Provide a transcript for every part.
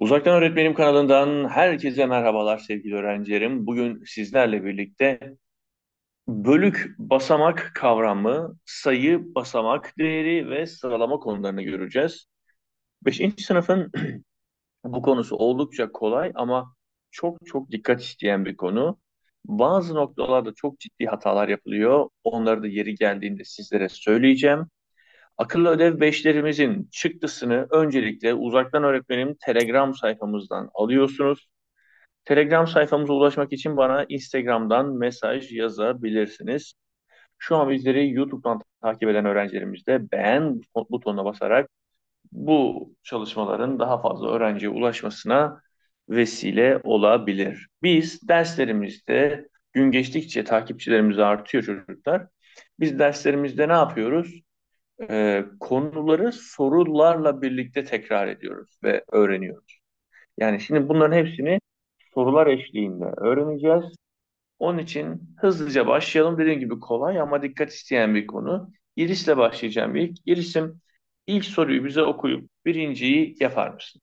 Uzaktan Öğretmenim kanalından herkese merhabalar sevgili öğrencilerim. Bugün sizlerle birlikte bölük basamak kavramı, sayı basamak değeri ve sıralama konularını göreceğiz. Beşinci sınıfın bu konusu oldukça kolay ama çok çok dikkat isteyen bir konu. Bazı noktalarda çok ciddi hatalar yapılıyor. Onları da yeri geldiğinde sizlere söyleyeceğim. Akıllı ödev beşlerimizin çıktısını öncelikle uzaktan öğretmenim Telegram sayfamızdan alıyorsunuz. Telegram sayfamıza ulaşmak için bana Instagram'dan mesaj yazabilirsiniz. Şu an bizleri YouTube'dan takip eden öğrencilerimiz de beğen butonuna basarak bu çalışmaların daha fazla öğrenciye ulaşmasına vesile olabilir. Biz derslerimizde gün geçtikçe takipçilerimiz artıyor çocuklar. Biz derslerimizde ne yapıyoruz? Konuları sorularla birlikte tekrar ediyoruz ve öğreniyoruz. Yani şimdi bunların hepsini sorular eşliğinde öğreneceğiz. Onun için hızlıca başlayalım. Dediğim gibi kolay ama dikkat isteyen bir konu. İris'le başlayacağım ilk. İris'im ilk soruyu bize okuyup birinciyi yapar mısın?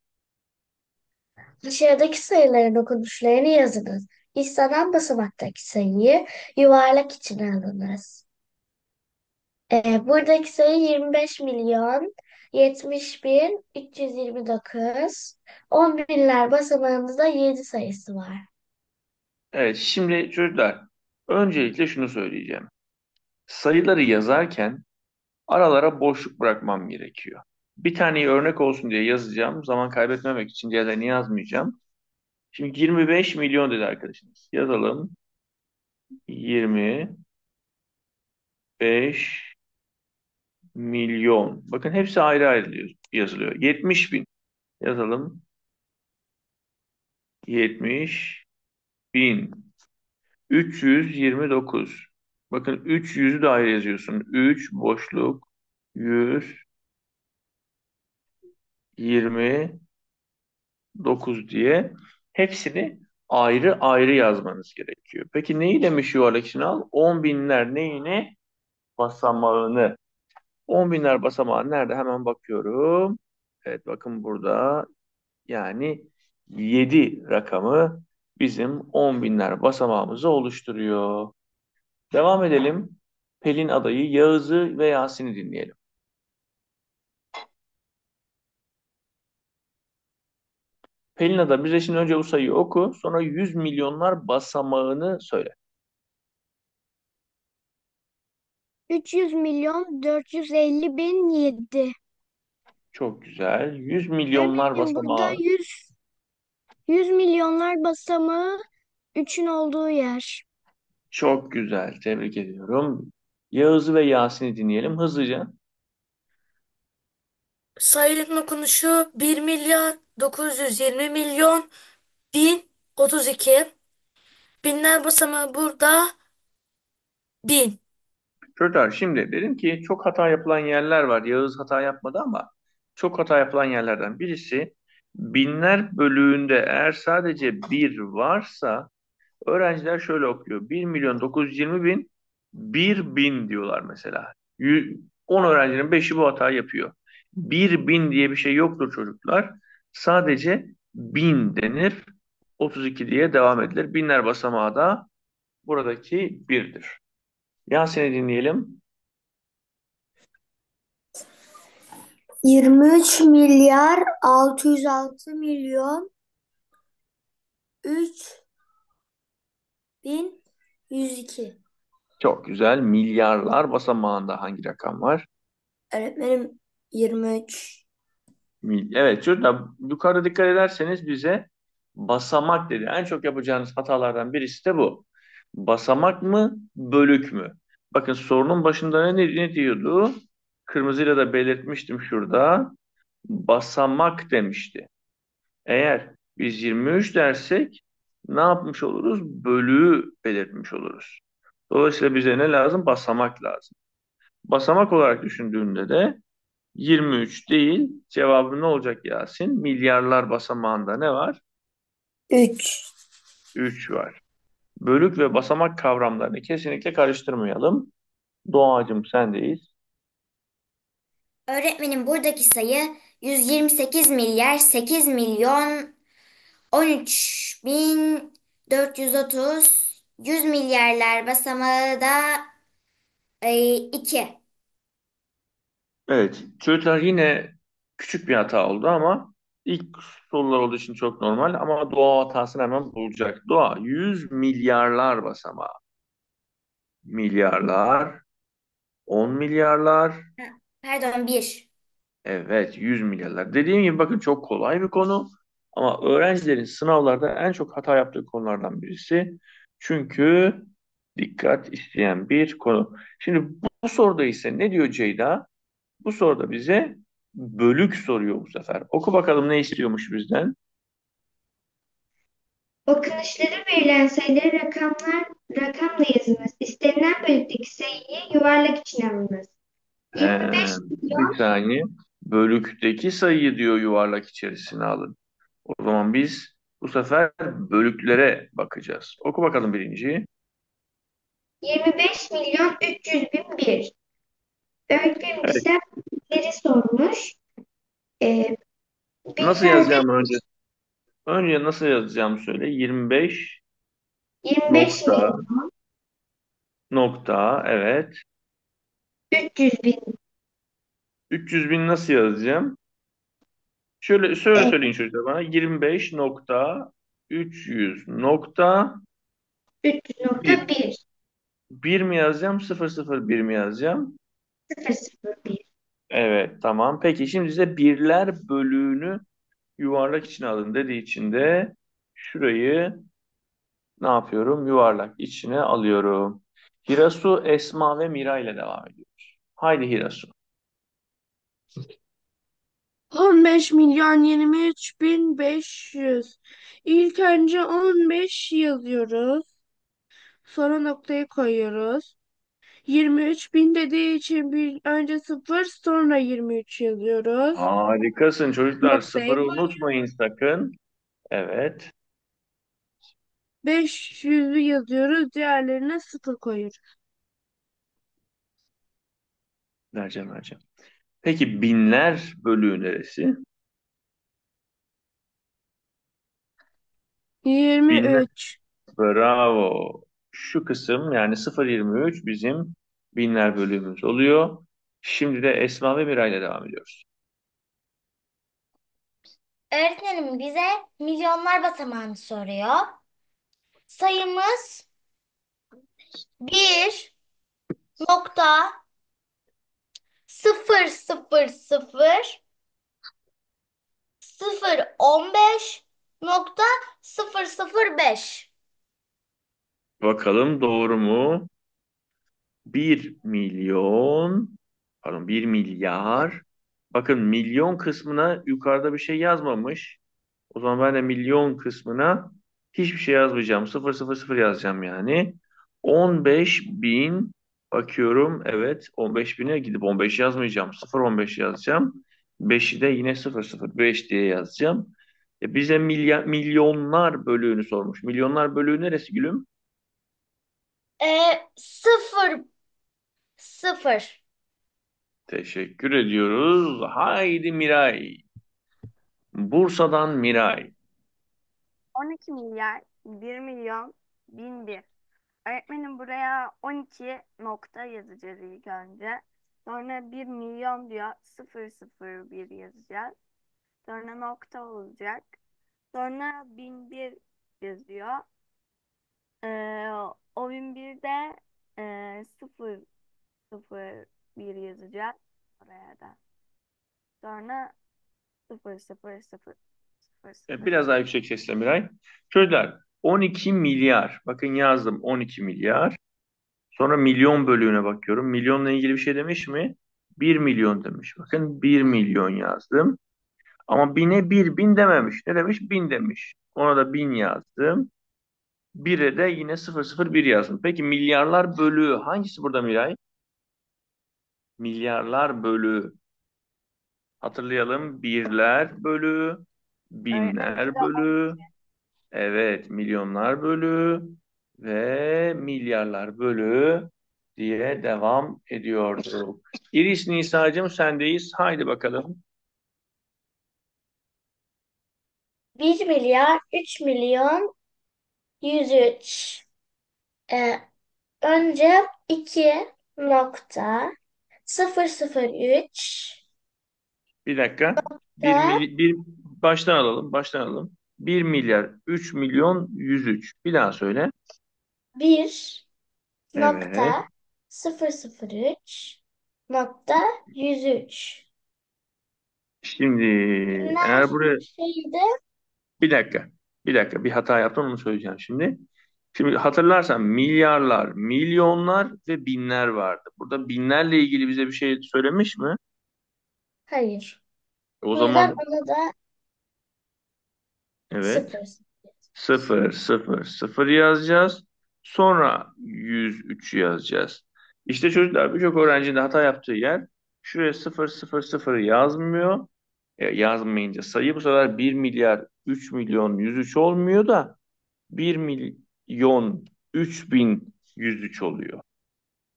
Dışarıdaki sayıların okunuşlarını yazınız. İstenen basamaktaki sayıyı yuvarlak içine alınız. Buradaki sayı 25 milyon 70 bin 329. 10 binler basamağımızda 7 sayısı var. Evet, şimdi çocuklar öncelikle şunu söyleyeceğim. Sayıları yazarken aralara boşluk bırakmam gerekiyor. Bir taneyi örnek olsun diye yazacağım. Zaman kaybetmemek için diğerlerini yazmayacağım. Şimdi 25 milyon dedi arkadaşımız. Yazalım. 25 milyon. Bakın hepsi ayrı ayrı yazılıyor. 70 bin. Yazalım. 70 bin. 329. Bakın 300'ü de ayrı yazıyorsun. 3 boşluk 129 diye hepsini ayrı ayrı yazmanız gerekiyor. Peki neyi demiş yuvarlak içine al? 10 binler neyini? Basamağını. 10 binler basamağı nerede? Hemen bakıyorum. Evet bakın burada. Yani 7 rakamı bizim 10 binler basamağımızı oluşturuyor. Devam edelim. Pelin adayı Yağız'ı ve Yasin'i dinleyelim. Pelin ada bize şimdi önce bu sayıyı oku, sonra 100 milyonlar basamağını söyle. 300 milyon 450 bin 7. Çok güzel. 100 milyonlar Öğretmenim burada basamağı. 100 milyonlar basamağı 3'ün olduğu yer. Çok güzel. Tebrik ediyorum. Yağız'ı ve Yasin'i dinleyelim hızlıca. Sayının okunuşu 1 milyar 920 milyon 1032. Binler basamağı burada 1000. Çocuklar şimdi dedim ki çok hata yapılan yerler var. Yağız hata yapmadı ama çok hata yapılan yerlerden birisi binler bölüğünde eğer sadece bir varsa öğrenciler şöyle okuyor. 1 milyon 920 bin 1000 diyorlar mesela. 10 öğrencinin beşi bu hatayı yapıyor. 1000 diye bir şey yoktur çocuklar. Sadece 1000 denir. 32 diye devam edilir. Binler basamağı da buradaki birdir. Yasin'i dinleyelim. 23 milyar 606 milyon 3102. Çok güzel. Milyarlar basamağında hangi rakam var? Öğretmenim 23. Evet çocuklar yukarıda dikkat ederseniz bize basamak dedi. En çok yapacağınız hatalardan birisi de bu. Basamak mı, bölük mü? Bakın sorunun başında ne diyordu? Kırmızıyla da belirtmiştim şurada. Basamak demişti. Eğer biz 23 dersek ne yapmış oluruz? Bölüğü belirtmiş oluruz. Dolayısıyla bize ne lazım? Basamak lazım. Basamak olarak düşündüğünde de 23 değil. Cevabı ne olacak Yasin? Milyarlar basamağında ne var? 3. 3 var. Bölük ve basamak kavramlarını kesinlikle karıştırmayalım. Doğacığım sendeyiz. Öğretmenim buradaki sayı 128 milyar 8 milyon 13 bin 430. 100 milyarlar basamağı da 2. Evet, çocuklar yine küçük bir hata oldu ama ilk sorular olduğu için çok normal ama doğa hatasını hemen bulacak. Doğa 100 milyarlar basamağı. Milyarlar, 10 milyarlar, Pardon, bir. evet 100 milyarlar. Dediğim gibi bakın çok kolay bir konu ama öğrencilerin sınavlarda en çok hata yaptığı konulardan birisi. Çünkü dikkat isteyen bir konu. Şimdi bu soruda ise ne diyor Ceyda? Bu soruda bize bölük soruyor bu sefer. Oku bakalım ne istiyormuş bizden. Okunuşları verilen sayıları rakamla yazınız. İstenilen bölükteki sayıyı yuvarlak içine alınız. He, 25 bir milyon saniye. Bölükteki sayıyı diyor yuvarlak içerisine alın. O zaman biz bu sefer bölüklere bakacağız. Oku bakalım birinciyi. 25 milyon 300 bin bir. Öğretmenim Evet. bizden biri sormuş. Ee, Nasıl binlerde yazacağım önce? Önce nasıl yazacağımı söyle. 25 25 nokta milyon nokta evet. 300 bin. 300 bin nasıl yazacağım? Şöyle söyleyin çocuklar bana. 25 nokta 300 nokta 1. 300,1. 1 mi yazacağım? 001 mi yazacağım? 0,01. Evet, tamam. Peki şimdi size birler bölüğünü yuvarlak içine alın dediği için de şurayı ne yapıyorum? Yuvarlak içine alıyorum. Hirasu, Esma ve Mira ile devam ediyoruz. Haydi Hirasu. 15 milyon 23 bin 500. İlk önce 15 yazıyoruz. Sonra noktayı koyuyoruz. 23 bin dediği için bir önce 0 sonra 23 yazıyoruz. Harikasın çocuklar. Noktayı Sıfırı koyuyoruz. unutmayın sakın. Evet. 500'ü yazıyoruz. Diğerlerine 0 koyuyoruz. Vereceğim. Peki binler bölüğü neresi? Binler. 23. Bravo. Şu kısım yani 0,23 bizim binler bölüğümüz oluyor. Şimdi de Esma ve Mira ile devam ediyoruz. Öğretmenim bize milyonlar basamağını soruyor. Sayımız bir nokta sıfır sıfır sıfır sıfır 15 nokta sıfır sıfır beş. Bakalım doğru mu? 1 milyar. Bakın milyon kısmına yukarıda bir şey yazmamış. O zaman ben de milyon kısmına hiçbir şey yazmayacağım. 000 yazacağım yani. 15 bin bakıyorum. Evet 15 bine gidip 15 yazmayacağım. 0,15 yazacağım. 5'i de yine 0,05 diye yazacağım. Bize milyonlar bölüğünü sormuş. Milyonlar bölüğü neresi gülüm? Sıfır sıfır. Teşekkür ediyoruz. Haydi Miray. Bursa'dan Miray. 12 milyar 1 milyon 1001. Öğretmenim buraya 12 nokta yazacağız ilk önce. Sonra 1 milyon diyor 001 yazacağız. Sonra nokta olacak. Sonra 1001 yazıyor. Ee, o 1001 de 001 yazacağız. Oraya da. Sonra 00000. Biraz daha yüksek sesle Miray. Çocuklar 12 milyar. Bakın yazdım 12 milyar. Sonra milyon bölüğüne bakıyorum. Milyonla ilgili bir şey demiş mi? 1 milyon demiş. Bakın 1 milyon yazdım. Ama bine 1 bin dememiş. Ne demiş? Bin demiş. Ona da bin yazdım. Bire de yine 0,01 yazdım. Peki milyarlar bölüğü hangisi burada Miray? Milyarlar bölüğü. Hatırlayalım. Birler bölüğü, Öğretmenim binler burada bölüğü, evet milyonlar bölüğü ve milyarlar bölüğü diye devam ediyordu. İris Nisa'cığım sendeyiz. Haydi bakalım. 1 milyar 3 milyon 103. Ee, önce 2,003 Bir dakika. da Baştan alalım. Baştan alalım. 1 milyar 3 milyon 103. Bir daha söyle. bir Evet. nokta 003,103. Şimdi Binler eğer buraya şeydi. bir dakika. Bir dakika. Bir hata yaptım, onu söyleyeceğim şimdi. Şimdi hatırlarsan milyarlar, milyonlar ve binler vardı. Burada binlerle ilgili bize bir şey söylemiş mi? Hayır. O Bu yüzden zaman ona da evet. 0. Sıfır, sıfır, sıfır yazacağız. Sonra 103 yazacağız. İşte çocuklar, birçok öğrencinin hata yaptığı yer, şuraya sıfır, sıfır, sıfır yazmıyor. Yazmayınca sayı bu sefer 1 milyar 3 milyon 103 olmuyor da 1 milyon 3 bin 103 oluyor.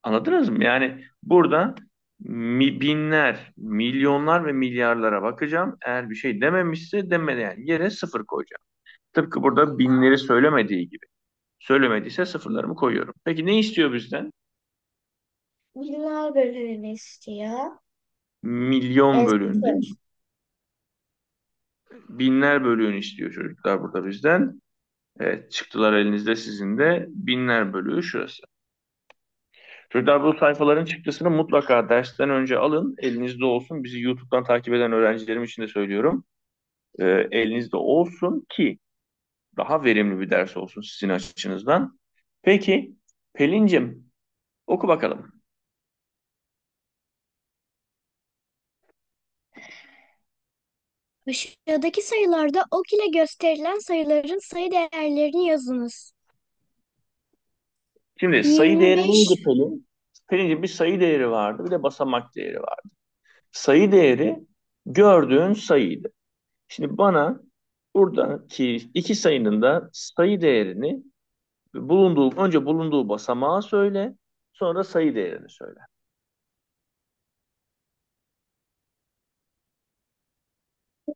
Anladınız mı? Yani burada binler, milyonlar ve milyarlara bakacağım. Eğer bir şey dememişse demeden yani yere sıfır koyacağım. Tıpkı burada binleri söylemediği gibi. Söylemediyse sıfırlarımı koyuyorum. Peki ne istiyor bizden? Binler bölümünü istiyor. Milyon bölüğünü değil mi? 0. Binler bölüğünü istiyor çocuklar burada bizden. Evet, çıktılar elinizde sizin de. Binler bölüğü şurası. Çocuklar, bu sayfaların çıktısını mutlaka dersten önce alın. Elinizde olsun. Bizi YouTube'dan takip eden öğrencilerim için de söylüyorum. Elinizde olsun ki daha verimli bir ders olsun sizin açınızdan. Peki, Pelin'cim, oku bakalım. Aşağıdaki sayılarda ok ile gösterilen sayıların sayı değerlerini yazınız. Şimdi sayı değeri 25. neydi Pelin? Pelin'ciğim, bir sayı değeri vardı, bir de basamak değeri vardı. Sayı değeri gördüğün sayıydı. Şimdi bana buradaki iki sayının da sayı değerini önce bulunduğu basamağı söyle, sonra sayı değerini söyle.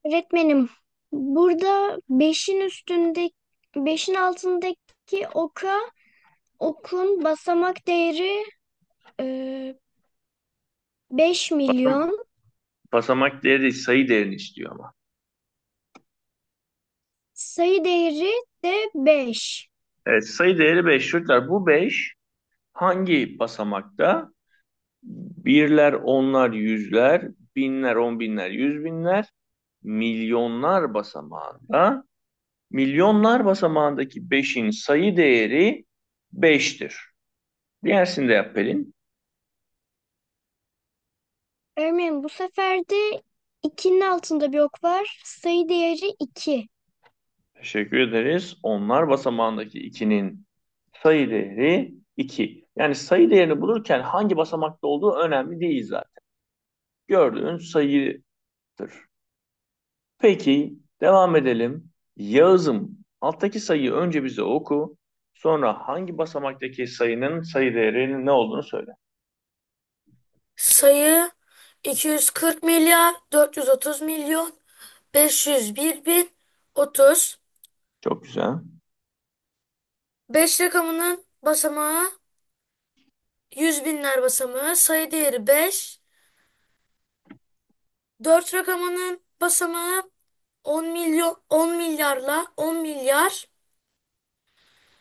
Öğretmenim, burada beşin altındaki okun basamak değeri e, 5 Basam- milyon. Basamak değeri değil, sayı değerini istiyor ama. Sayı değeri de 5. Evet, sayı değeri 5. Çocuklar, bu 5 hangi basamakta? Birler, onlar, yüzler, binler, on binler, yüz binler, milyonlar basamağında. Milyonlar basamağındaki beşin sayı değeri beştir. Diğersini de yap Pelin. Öğretmenim, bu sefer de 2'nin altında bir ok var. Sayı değeri 2. Teşekkür ederiz. Onlar basamağındaki 2'nin sayı değeri 2. Yani sayı değerini bulurken hangi basamakta olduğu önemli değil zaten. Gördüğün sayıdır. Peki, devam edelim. Yağız'ım, alttaki sayıyı önce bize oku. Sonra hangi basamaktaki sayının sayı değerinin ne olduğunu söyle. Sayı 240 milyar 430 milyon 501 bin 30. Çok güzel. 5 rakamının basamağı 100 binler basamağı, sayı değeri 5. 4 rakamının basamağı 10 milyon 10 milyarla 10 milyar,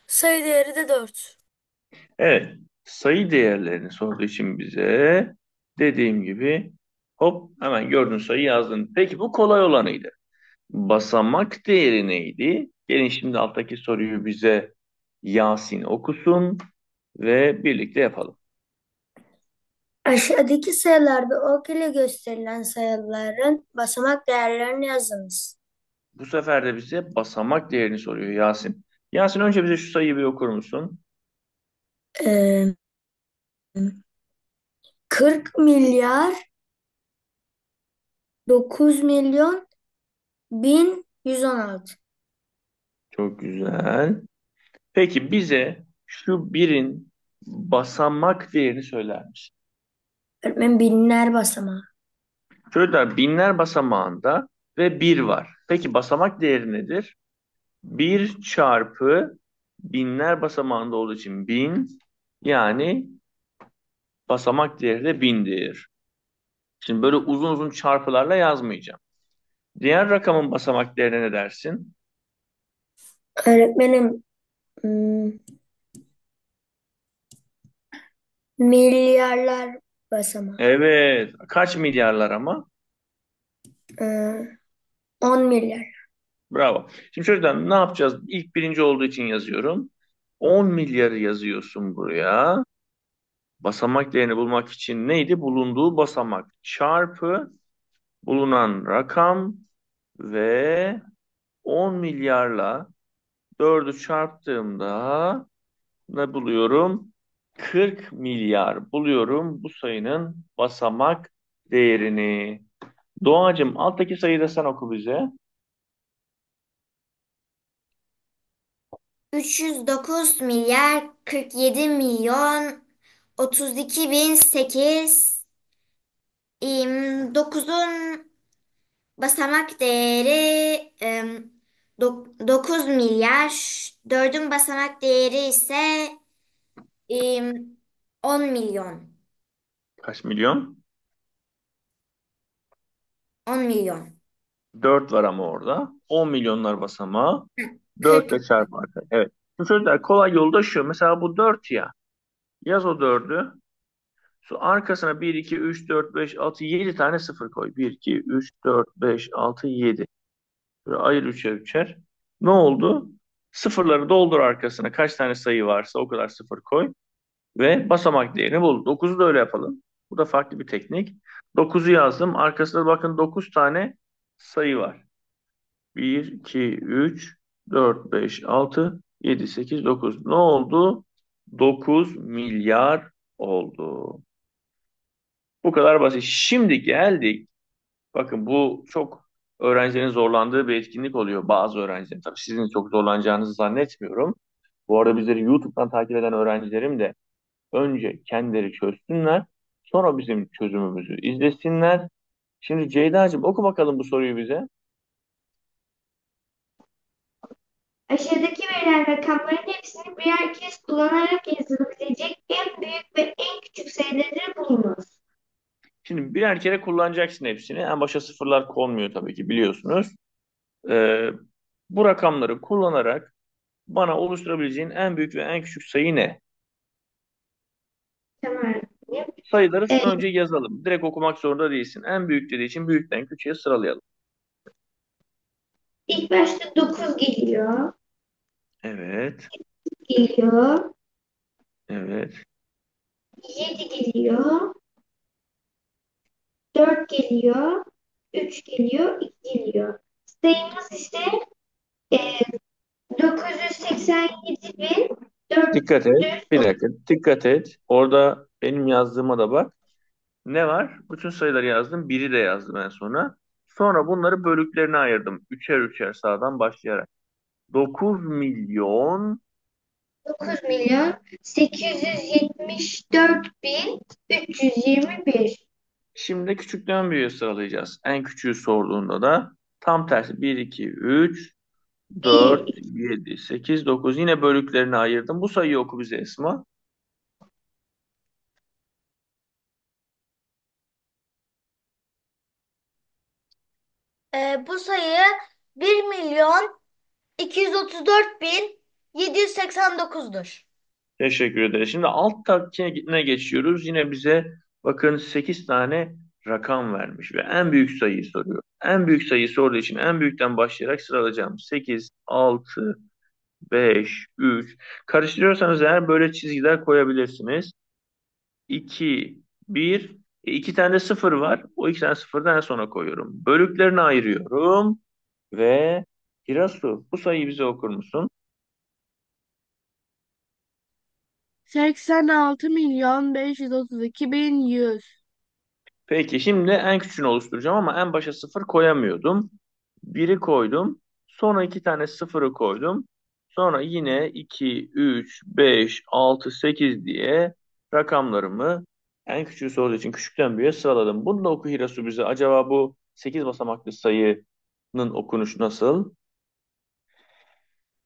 sayı değeri de 4. Evet, sayı değerlerini sorduğu için bize dediğim gibi hop hemen gördüğün sayı yazdın. Peki bu kolay olanıydı. Basamak değeri neydi? Gelin şimdi alttaki soruyu bize Yasin okusun ve birlikte yapalım. Aşağıdaki sayılarda ok ile gösterilen sayıların basamak değerlerini yazınız. Bu sefer de bize basamak değerini soruyor Yasin. Yasin, önce bize şu sayıyı bir okur musun? Ee, 40 milyar 9 milyon 1116. Çok güzel. Peki bize şu birin basamak değerini söyler misin? Öğretmen binler basamağı. Çocuklar, binler basamağında ve bir var. Peki basamak değeri nedir? 1 çarpı binler basamağında olduğu için 1000, yani basamak değeri de 1000'dir. Şimdi böyle uzun uzun çarpılarla yazmayacağım. Diğer rakamın basamak değerine ne dersin? Öğretmenim, hmm, milyarlar basamağı. Evet. Kaç milyarlar ama? Ee, 10 milyar. Bravo. Şimdi çocuklar ne yapacağız? İlk birinci olduğu için yazıyorum. 10 milyarı yazıyorsun buraya. Basamak değerini bulmak için neydi? Bulunduğu basamak çarpı bulunan rakam ve 10 milyarla 4'ü çarptığımda ne buluyorum? 40 milyar buluyorum bu sayının basamak değerini. Doğacığım alttaki sayıyı da sen oku bize. 309 milyar 47 milyon 32 bin 8 9'un basamak değeri 9 milyar, 4'ün basamak değeri ise em, 10 milyon. Kaç milyon? 10 milyon. 4 var ama orada. 10 milyonlar basamağı. 4 40. ile çarp arka. Evet. Şimdi çocuklar kolay yolu da şu. Mesela bu 4 ya. Yaz o 4'ü. Şu arkasına 1, 2, 3, 4, 5, 6, 7 tane sıfır koy. 1, 2, 3, 4, 5, 6, 7. Böyle ayır üçer üçer. Ne oldu? Sıfırları doldur arkasına. Kaç tane sayı varsa o kadar sıfır koy. Ve basamak değerini bul. 9'u da öyle yapalım. Bu da farklı bir teknik. 9'u yazdım. Arkasında bakın 9 tane sayı var. 1, 2, 3, 4, 5, 6, 7, 8, 9. Ne oldu? 9 milyar oldu. Bu kadar basit. Şimdi geldik. Bakın bu çok öğrencilerin zorlandığı bir etkinlik oluyor. Bazı öğrencilerin. Tabii sizin çok zorlanacağınızı zannetmiyorum. Bu arada bizleri YouTube'dan takip eden öğrencilerim de önce kendileri çözsünler. Sonra bizim çözümümüzü izlesinler. Şimdi Ceyda'cığım oku bakalım bu soruyu bize. Aşağıdaki verilen rakamların hepsini birer kez kullanarak yazılabilecek en büyük ve en küçük sayıları bulunuz. Şimdi birer kere kullanacaksın hepsini. En başa sıfırlar konmuyor tabii ki biliyorsunuz. Ee, Bu rakamları kullanarak bana oluşturabileceğin en büyük ve en küçük sayı ne? Tamam. Sayıları Ee, önce yazalım. Direkt okumak zorunda değilsin. En büyük dediği için büyükten küçüğe sıralayalım. ilk başta 9 geliyor. Evet, Geliyor. evet. 7 geliyor. 4 geliyor. 3 geliyor. 2 geliyor. Sayımız ise e, 987.400. Dikkat et. Bir dakika. Dikkat et. Orada benim yazdığıma da bak. Ne var? Bütün sayıları yazdım. Biri de yazdım en sona. Sonra bunları bölüklerine ayırdım. Üçer üçer sağdan başlayarak. 9 milyon. 9 milyon 874 bin 321. Şimdi küçükten büyüğe sıralayacağız. En küçüğü sorduğunda da tam tersi. Bir, 2, 3, 4, 1. 7, 8, 9. Yine bölüklerine ayırdım. Bu sayıyı oku bize Esma. Bu sayı 1 milyon 234 bin 789'dur. Teşekkür ederiz. Şimdi alt takine geçiyoruz. Yine bize bakın 8 tane rakam vermiş ve en büyük sayıyı soruyor. En büyük sayıyı sorduğu için en büyükten başlayarak sıralayacağım. 8, 6, 5, 3. Karıştırıyorsanız eğer böyle çizgiler koyabilirsiniz. 2, 1. İki tane de sıfır var. O iki tane sıfırı da en sona koyuyorum. Bölüklerini ayırıyorum ve Hirasu bu sayıyı bize okur musun? 86 milyon 532 bin 100. Peki şimdi en küçüğünü oluşturacağım ama en başa sıfır koyamıyordum. Biri koydum. Sonra iki tane sıfırı koydum. Sonra yine 2, 3, 5, 6, 8 diye rakamlarımı en küçüğü sorduğu için küçükten büyüğe sıraladım. Bunu da oku Hirasu bize. Acaba bu 8 basamaklı sayı okunuşu nasıl?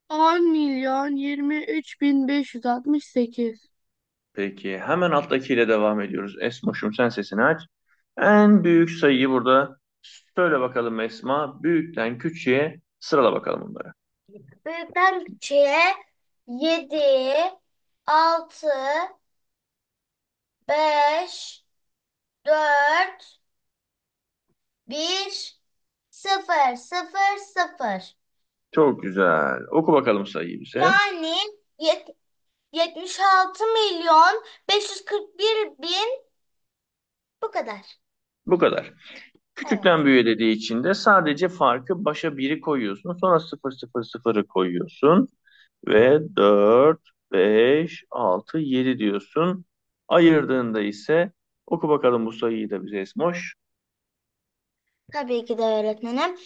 10.023.568. Peki hemen alttakiyle devam ediyoruz. Esmoş'um sen sesini aç. En büyük sayıyı burada söyle bakalım Esma. Büyükten küçüğe sırala bakalım bunları. Büyükten küçüğe 7, 6, 5, 4, 1, 0, 0, 0. Çok güzel. Oku bakalım sayıyı bize. Yani 76 milyon 541 bin, bu kadar. Bu kadar. Evet. Küçükten büyüğe dediği için de sadece farkı başa biri koyuyorsun. Sonra 0 0 0'ı koyuyorsun. Ve 4, 5, 6, 7 diyorsun. Ayırdığında ise oku bakalım bu sayıyı da bize Esmoş. Tabii ki de öğretmenim.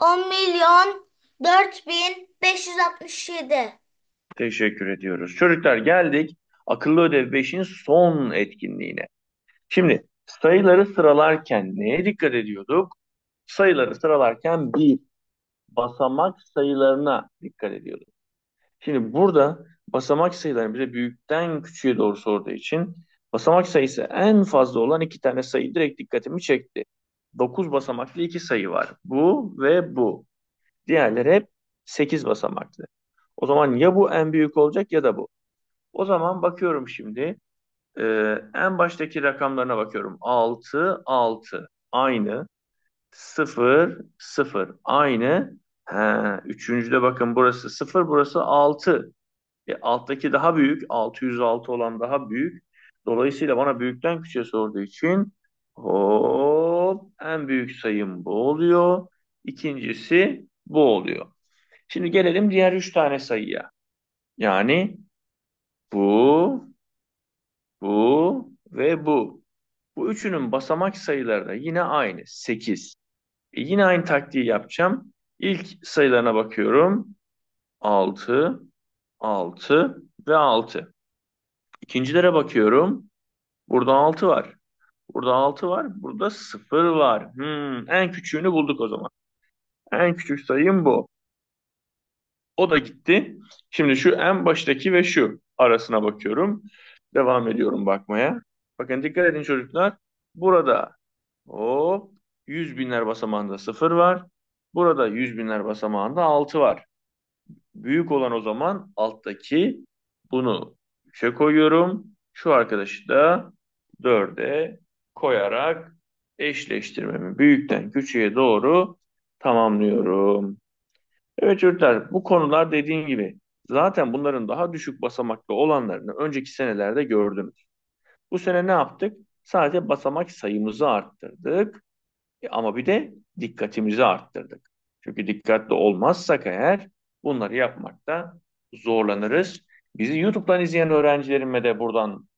10 milyon 4 bin 567. Teşekkür ediyoruz. Çocuklar geldik akıllı ödev 5'in son etkinliğine. Şimdi sayıları sıralarken neye dikkat ediyorduk? Sayıları sıralarken bir basamak sayılarına dikkat ediyorduk. Şimdi burada basamak sayılarını bize büyükten küçüğe doğru sorduğu için basamak sayısı en fazla olan iki tane sayı direkt dikkatimi çekti. 9 basamaklı iki sayı var. Bu ve bu. Diğerleri hep 8 basamaklı. O zaman ya bu en büyük olacak ya da bu. O zaman bakıyorum şimdi. En baştaki rakamlarına bakıyorum. 6, 6 aynı. 0, 0 aynı. Üçüncüde bakın burası 0, burası 6. Alttaki daha büyük. 606 olan daha büyük. Dolayısıyla bana büyükten küçüğe sorduğu için hop en büyük sayım bu oluyor. İkincisi bu oluyor. Şimdi gelelim diğer üç tane sayıya. Yani bu, bu ve bu. Bu üçünün basamak sayıları da yine aynı. 8. Yine aynı taktiği yapacağım. İlk sayılarına bakıyorum. 6, 6 ve 6. İkincilere bakıyorum. Burada 6 var. Burada 6 var. Burada 0 var. En küçüğünü bulduk o zaman. En küçük sayım bu. O da gitti. Şimdi şu en baştaki ve şu arasına bakıyorum. Devam ediyorum bakmaya. Bakın dikkat edin çocuklar. Burada hop 100 binler basamağında 0 var. Burada 100 binler basamağında 6 var. Büyük olan o zaman alttaki, bunu 3'e koyuyorum. Şu arkadaşı da 4'e koyarak eşleştirmemi büyükten küçüğe doğru tamamlıyorum. Evet çocuklar, bu konular dediğim gibi zaten bunların daha düşük basamaklı olanlarını önceki senelerde gördünüz. Bu sene ne yaptık? Sadece basamak sayımızı arttırdık. Ama bir de dikkatimizi arttırdık. Çünkü dikkatli olmazsak eğer bunları yapmakta zorlanırız. Bizi YouTube'dan izleyen öğrencilerime de buradan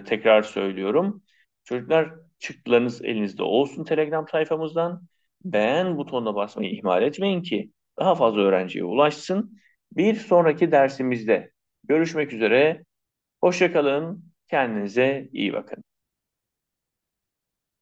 tekrar söylüyorum. Çocuklar, çıktılarınız elinizde olsun Telegram sayfamızdan. Beğen butonuna basmayı ihmal etmeyin ki daha fazla öğrenciye ulaşsın. Bir sonraki dersimizde görüşmek üzere. Hoşça kalın. Kendinize iyi bakın.